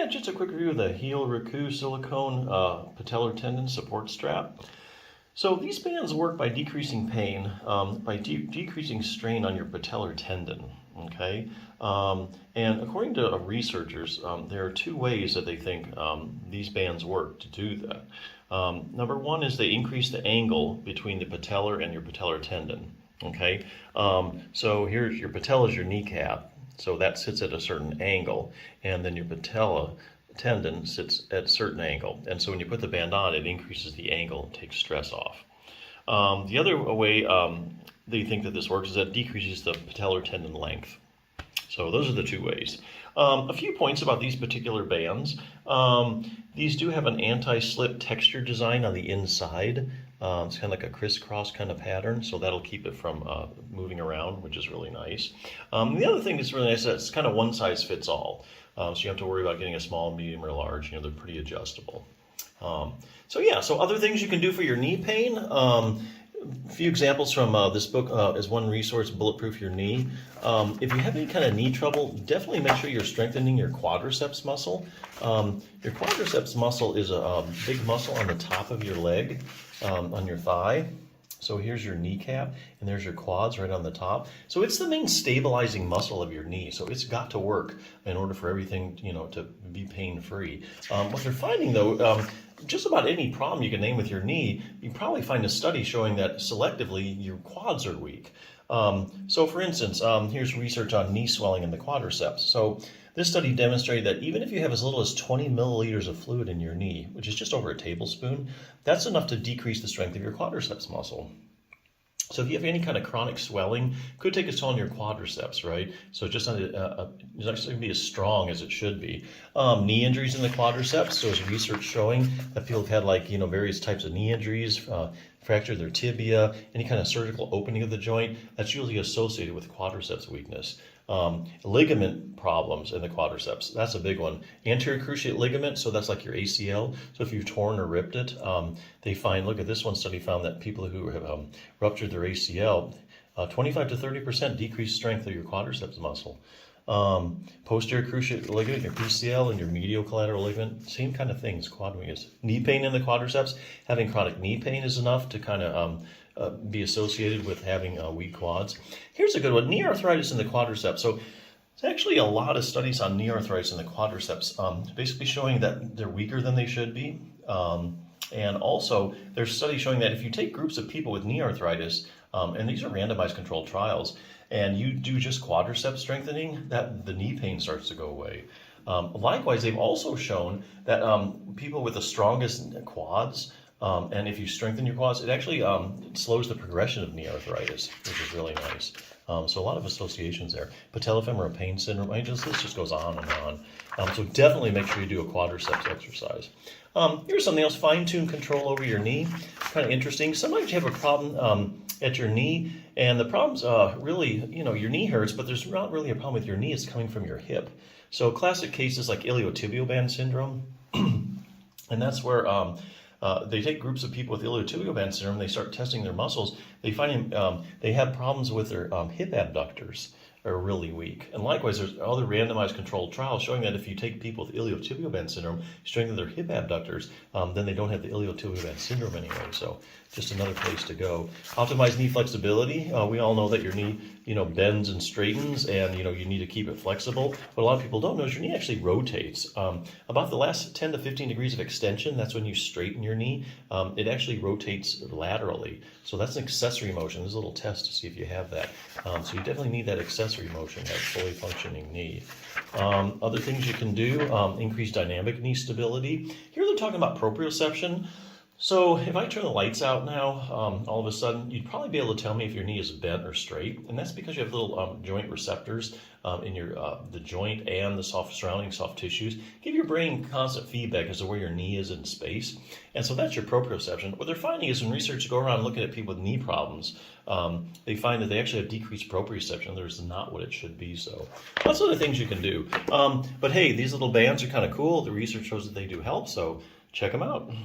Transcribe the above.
Yeah, just a quick review of the Healrecux silicone patellar tendon support strap. So these bands work by decreasing pain, by decreasing strain on your patellar tendon, okay? And according to researchers, there are two ways that they think these bands work to do that. Number one is they increase the angle between the patellar and your patellar tendon, okay? So here's your patella is your kneecap. So that sits at a certain angle, and then your patella tendon sits at a certain angle. And so when you put the band on, it increases the angle and takes stress off. The other way they think that this works is that it decreases the patellar tendon length. So those are the two ways. A few points about these particular bands. These do have an anti-slip texture design on the inside. It's kind of like a crisscross kind of pattern, so that'll keep it from moving around, which is really nice. The other thing that's really nice is that it's kind of one size fits all. So you don't have to worry about getting a small, medium, or large. You know, they're pretty adjustable. So other things you can do for your knee pain. A few examples from this book is one resource, Bulletproof Your Knee. If you have any kind of knee trouble, definitely make sure you're strengthening your quadriceps muscle. Your quadriceps muscle is a big muscle on the top of your leg, on your thigh. So here's your kneecap, and there's your quads right on the top. So it's the main stabilizing muscle of your knee. So it's got to work in order for everything, you know, to be pain-free. What they're finding, though, just about any problem you can name with your knee, you probably find a study showing that selectively your quads are weak. So for instance, here's research on knee swelling in the quadriceps. So this study demonstrated that even if you have as little as 20 milliliters of fluid in your knee, which is just over a tablespoon, that's enough to decrease the strength of your quadriceps muscle. So if you have any kind of chronic swelling, could take a toll on your quadriceps, right? So it's not going to be as strong as it should be. Knee injuries in the quadriceps. So there's research showing that people have had various types of knee injuries, fractured their tibia, any kind of surgical opening of the joint. That's usually associated with quadriceps weakness. Ligament problems in the quadriceps, that's a big one. Anterior cruciate ligament, so that's like your ACL. So if you've torn or ripped it, they find, look at this one study found that people who have ruptured their ACL, 25 to 30% decreased strength of your quadriceps muscle. Posterior cruciate ligament, your PCL, and your medial collateral ligament, same kind of things, quad weakness. Knee pain in the quadriceps, having chronic knee pain is enough to kind of be associated with having weak quads. Here's a good one, knee arthritis in the quadriceps. So there's actually a lot of studies on knee arthritis in the quadriceps, basically showing that they're weaker than they should be. And also, there's studies showing that if you take groups of people with knee arthritis, and these are randomized controlled trials, and you do just quadriceps strengthening, that the knee pain starts to go away. Likewise, they've also shown that people with the strongest quads, and if you strengthen your quads, it actually slows the progression of knee arthritis, which is really nice. So a lot of associations there. Patellofemoral pain syndrome, this just goes on and on. So definitely make sure you do a quadriceps exercise. Here's something else, fine-tune control over your knee. Kind of interesting. Sometimes you have a problem at your knee, and the problem's really, your knee hurts, but there's not really a problem with your knee. It's coming from your hip. So classic cases like iliotibial band syndrome, and that's where they take groups of people with iliotibial band syndrome, they start testing their muscles, they find they have problems with their hip abductors are really weak. And likewise, there's other randomized controlled trials showing that if you take people with iliotibial band syndrome, strengthen their hip abductors, then they don't have the iliotibial band syndrome anyway. So just another place to go. Optimize knee flexibility. We all know that your knee, bends and straightens, and you need to keep it flexible. What a lot of people don't know is your knee actually rotates. About the last 10 to 15 degrees of extension, that's when you straighten your knee. It actually rotates laterally. So that's an accessory motion. There's a little test to see if you have that. So you definitely need that accessory motion, that fully functioning knee. Other things you can do, increase dynamic knee stability. Here they're talking about proprioception. So if I turn the lights out now, all of a sudden, you'd probably be able to tell me if your knee is bent or straight. And that's because you have little joint receptors in the joint and the surrounding soft tissues. Give your brain constant feedback as to where your knee is in space. And so that's your proprioception. What they're finding is when researchers go around looking at people with knee problems, they find that they actually have decreased proprioception. There's not what it should be. So lots of other things you can do. But hey, these little bands are kind of cool. The research shows that they do help. So check them out.